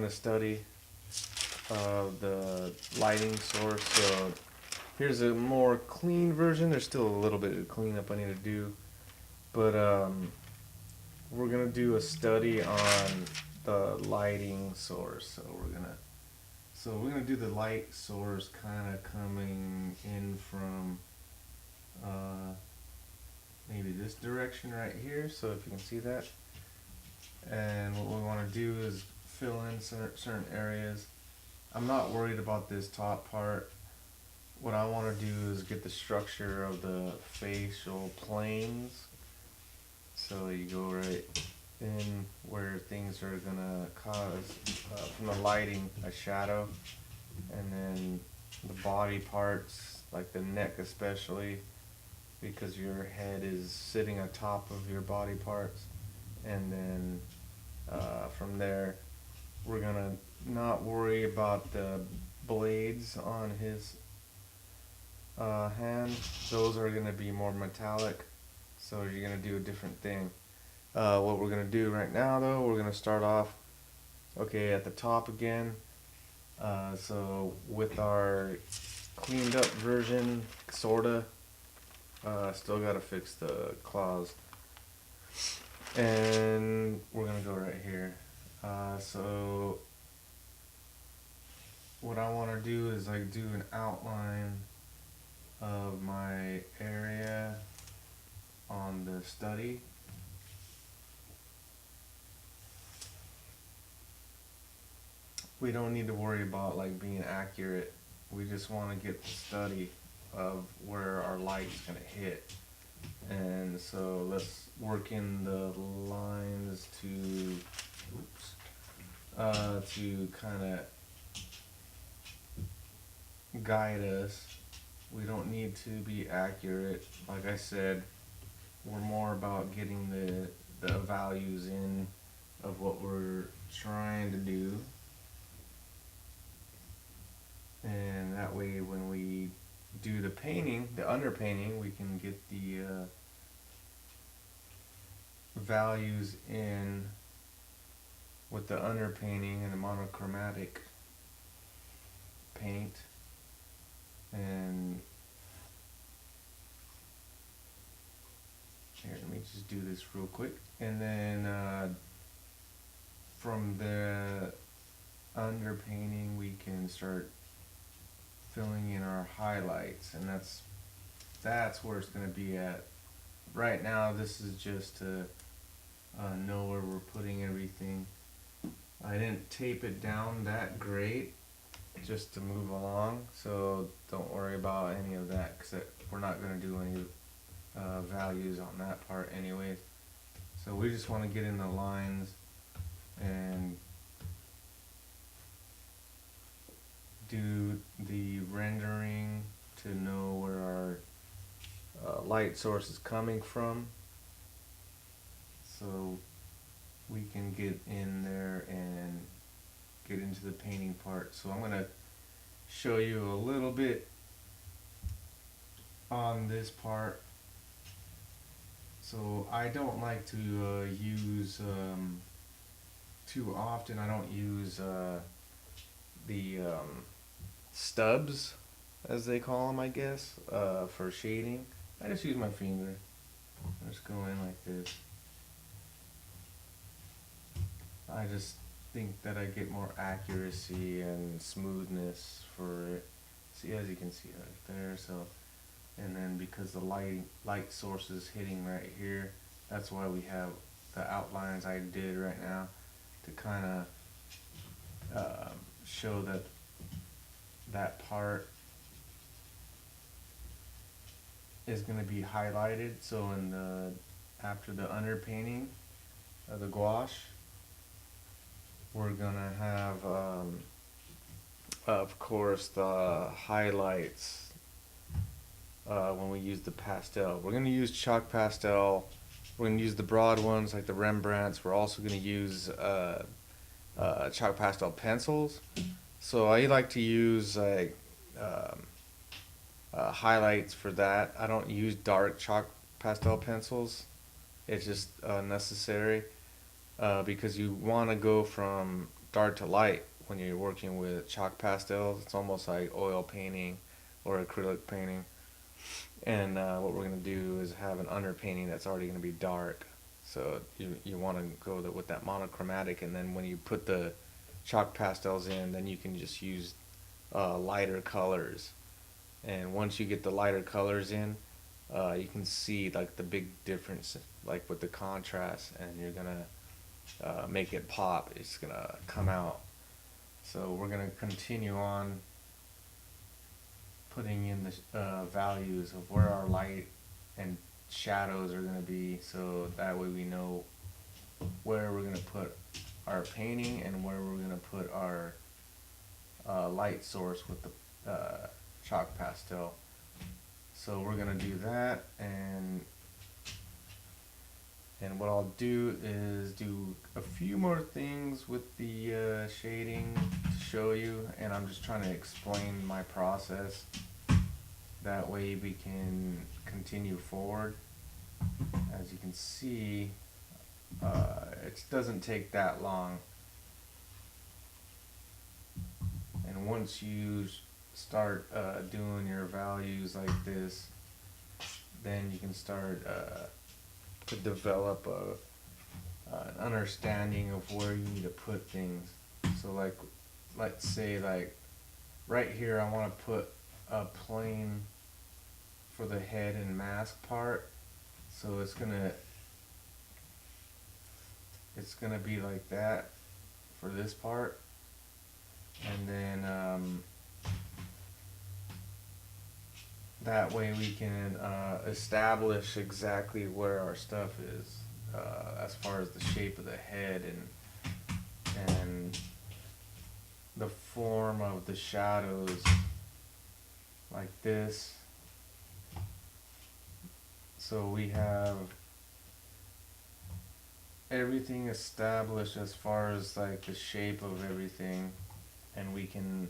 a study of the lighting source. So here's a more clean version. There's still a little bit of cleanup I need to do, but we're gonna do a study on the lighting source. So we're gonna do the light source kind of coming in from uh, maybe this direction right here. So if you can see that, and what we want to do is fill in certain areas. I'm not worried about this top part. What I want to do is get the structure of the facial planes. So you go right in where things are gonna cause from the lighting a shadow, and then the body parts like the neck especially, because your head is sitting on top of your body parts, and then from there we're gonna not worry about the blades on his hand. Those are gonna be more metallic, so you're gonna do a different thing. What we're gonna do right now though, we're gonna start off okay at the top again. So with our cleaned up version, sorta, still gotta fix the claws, and we're gonna go right here. So what I want to do is like do an outline of my area on the study. We don't need to worry about like being accurate. We just want to get the study of where our light's gonna hit. And so let's work in the lines to kind of guide us. We don't need to be accurate. Like I said, we're more about getting the values in of what we're trying to do. And that way when we do the painting, the underpainting, we can get the values in with the underpainting and the monochromatic paint. And here, let me just do this real quick. And then from the underpainting, we can start filling in our highlights, and that's where it's going to be at. Right now, this is just to know where we're putting everything. I didn't tape it down that great, just to move along, so don't worry about any of that, because we're not going to do any values on that part anyways. So we just want to get in the lines and do the rendering to know where our light source is coming from, so we can get in there and get into the painting part. So I'm going to show you a little bit on this part. So I don't like to use too often. I don't use the stubs, as they call them, I guess, for shading. I just use my finger. I just go in like this. I just think that I get more accuracy and smoothness for it. See, as you can see right there. So, and then because the light source is hitting right here, that's why we have the outlines I did right now, to kind of show that that part is going to be highlighted. So in the after the underpainting of the gouache, we're gonna have of course the highlights when we use the pastel. We're gonna use chalk pastel. We're gonna use the broad ones like the Rembrandts. We're also gonna use chalk pastel pencils. So I like to use like highlights for that. I don't use dark chalk pastel pencils. It's just necessary because you want to go from dark to light when you're working with chalk pastels. It's almost like oil painting or acrylic painting. And what we're going to do is have an underpainting that's already going to be dark. So you want to go with that monochromatic, and then when you put the chalk pastels in, then you can just use lighter colors. And once you get the lighter colors in, you can see like the big difference, like with the contrast, and you're gonna make it pop. It's gonna come out. So we're gonna continue on putting in the values of where our light and shadows are gonna be, so that way we know where we're gonna put our painting and where we're gonna put our light source with the chalk pastel. So we're gonna do that, and what I'll do is do a few more things with the shading to show you, and I'm just trying to explain my process. That way we can continue forward. As you can see, it doesn't take that long. And once you start doing your values like this, then you can start to develop an understanding of where you need to put things. So like, let's say like right here I want to put a plane for the head and mask part. So it's gonna be like that for this part. And then that way we can establish exactly where our stuff is, as far as the shape of the head and the form of the shadows, like this. So we have everything established as far as like the shape of everything, and we can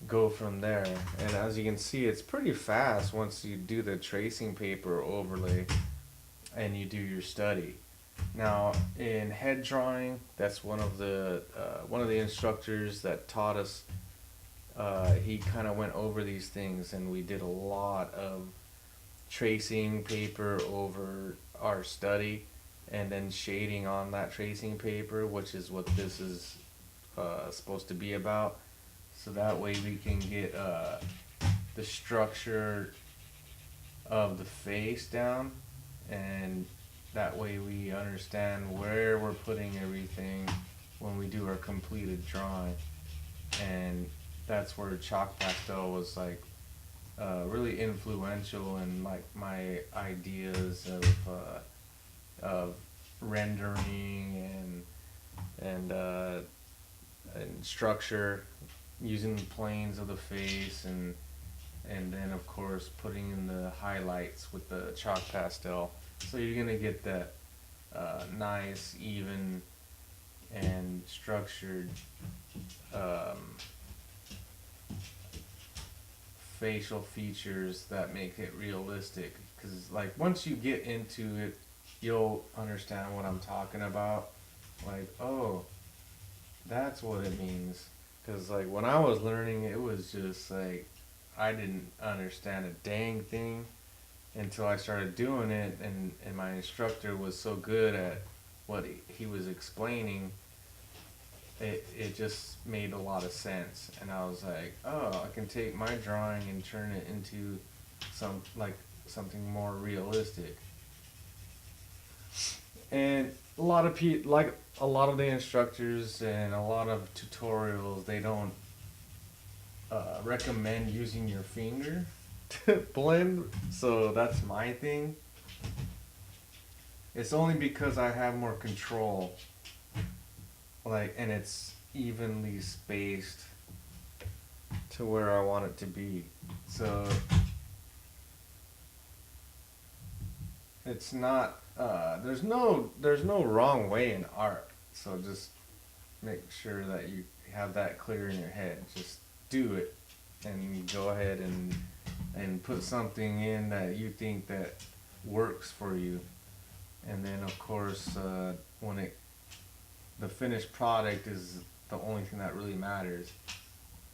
go from there. And as you can see, it's pretty fast once you do the tracing paper overlay and you do your study. Now in head drawing, that's one of the instructors that taught us. He kind of went over these things, and we did a lot of tracing paper over our study, and then shading on that tracing paper, which is what this is supposed to be about. So that way we can get the structure of the face down, and that way we understand where we're putting everything when we do our completed drawing. And that's where chalk pastel was like really influential in like my ideas of rendering and structure, using the planes of the face, and then of course putting in the highlights with the chalk pastel. So you're gonna get that nice, even, and structured facial features that make it realistic. Because like once you get into it, you'll understand what I'm talking about. Like, oh, that's what it means. Because like when I was learning, it was just like I didn't understand a dang thing until I started doing it, and my instructor was so good at what he was explaining. It just made a lot of sense, and I was like, oh, I can take my drawing and turn it into something more realistic. And a lot of a lot of the instructors and a lot of tutorials, they don't recommend using your finger to blend. So that's my thing. It's only because I have more control, like, and it's evenly spaced to where I want it to be. So it's not there's no wrong way in art. So just make sure that you have that clear in your head. Just do it, and go ahead and put something in that you think that works for you. And then of course when the finished product is the only thing that really matters.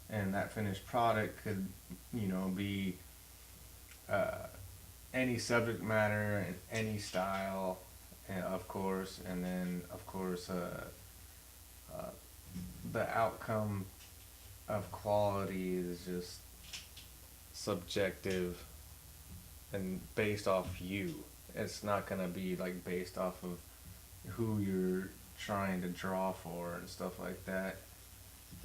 And that finished product could, be uh, any subject matter and any style, and of course, and then of course, uh, the outcome of quality is just subjective and based off you. It's not gonna be like based off of who you're trying to draw for and stuff like that.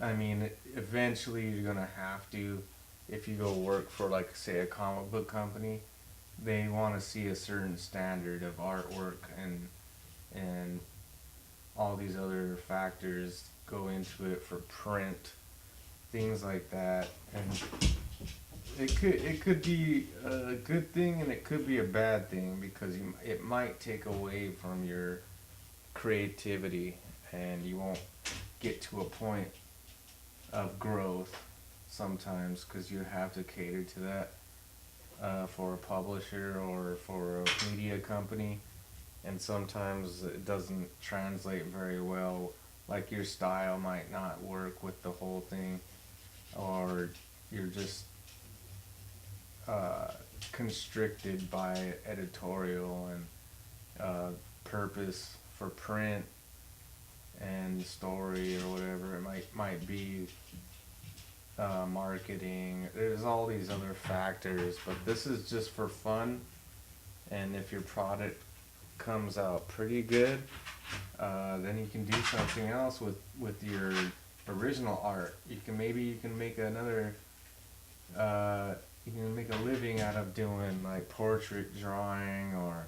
I mean, eventually you're gonna have to, if you go work for like say a comic book company, they want to see a certain standard of artwork, and all these other factors go into it for print, things like that, and it could be a good thing and it could be a bad thing because it might take away from your creativity and you won't get to a point of growth sometimes because you have to cater to that for a publisher or for a media company, and sometimes it doesn't translate very well. Like your style might not work with the whole thing, or you're just constricted by editorial and purpose for print and story or whatever it might be, marketing. There's all these other factors, but this is just for fun. And if your product comes out pretty good, then you can do something else with your original art. You can make another. You can make a living out of doing like portrait drawing or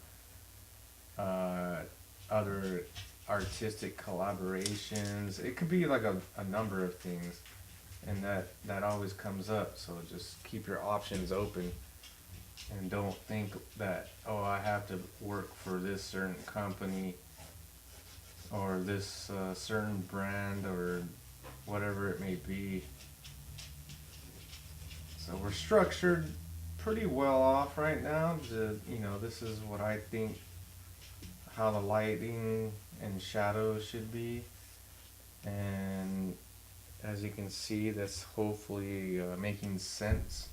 other artistic collaborations. It could be like a number of things, and that always comes up. So just keep your options open, and don't think that, oh, I have to work for this certain company or this certain brand or whatever it may be. So we're structured pretty well off right now. This is what I think how the lighting and shadows should be, and as you can see, that's hopefully making sense,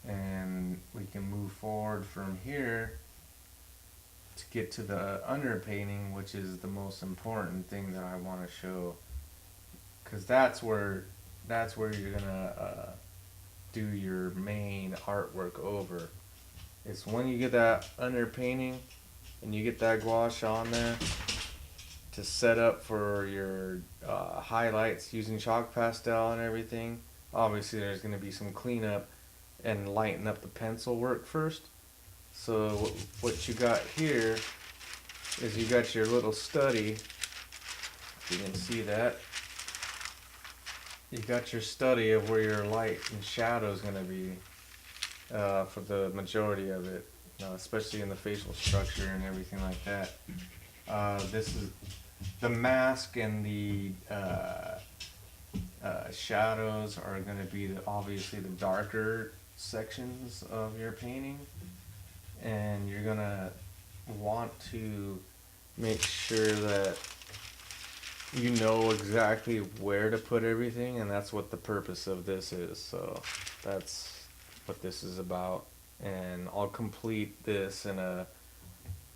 and we can move forward from here to get to the underpainting, which is the most important thing that I want to show, because that's where you're gonna do your main artwork over. It's when you get that underpainting and you get that gouache on there to set up for your highlights using chalk pastel and everything. Obviously there's going to be some cleanup and lighten up the pencil work first. So what you got here is you got your little study, if you can see that. You got your study of where your light and shadow is going to be for the majority of it, especially in the facial structure and everything like that. This is the mask, and the shadows are going to be obviously the darker sections of your painting, and you're going to want to make sure that you know exactly where to put everything, and that's what the purpose of this is. So that's what this is about, and I'll complete this and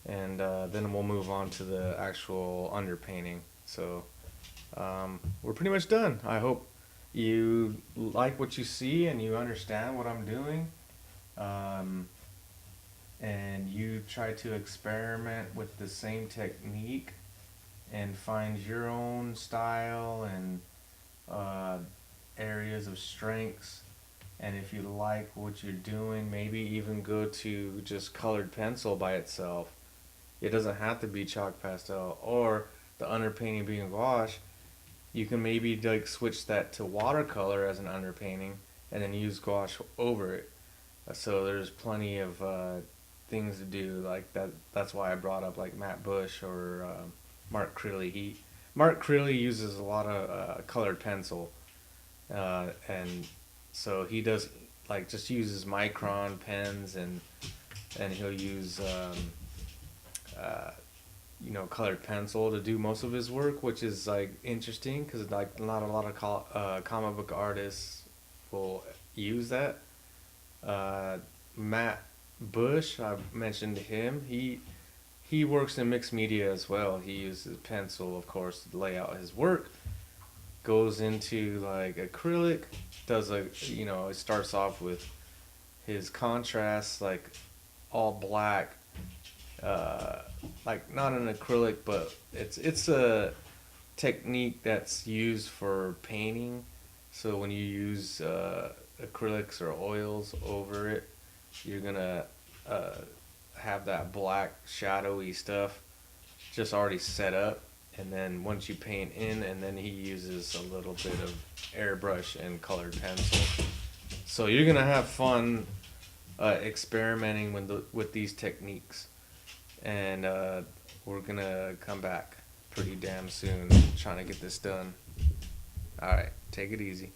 then we'll move on to the actual underpainting. So we're pretty much done. I hope you like what you see and you understand what I'm doing, and you try to experiment with the same technique and find your own style and areas of strengths. And if you like what you're doing, maybe even go to just colored pencil by itself. It doesn't have to be chalk pastel or the underpainting being gouache. You can maybe like switch that to watercolor as an underpainting and then use gouache over it. So there's plenty of things to do like that. That's why I brought up like Matt Bush or Mark Crilly. Mark Crilly uses a lot of colored pencil, and so he does like just uses micron pens, and he'll use colored pencil to do most of his work, which is like interesting because like not a lot of comic book artists will use that. Uh, Matt Bush, I mentioned him. He works in mixed media as well. He uses pencil, of course, to lay out his work. Goes into like acrylic, does it starts off with his contrast, like all black, uh, like not an acrylic, but it's a technique that's used for painting. So when you use acrylics or oils over it, you're gonna uh, have that black shadowy stuff just already set up. And then once you paint in, and then he uses a little bit of airbrush and colored pencil. So you're gonna have fun experimenting with these techniques, and we're gonna come back pretty damn soon trying to get this done. All right, take it easy.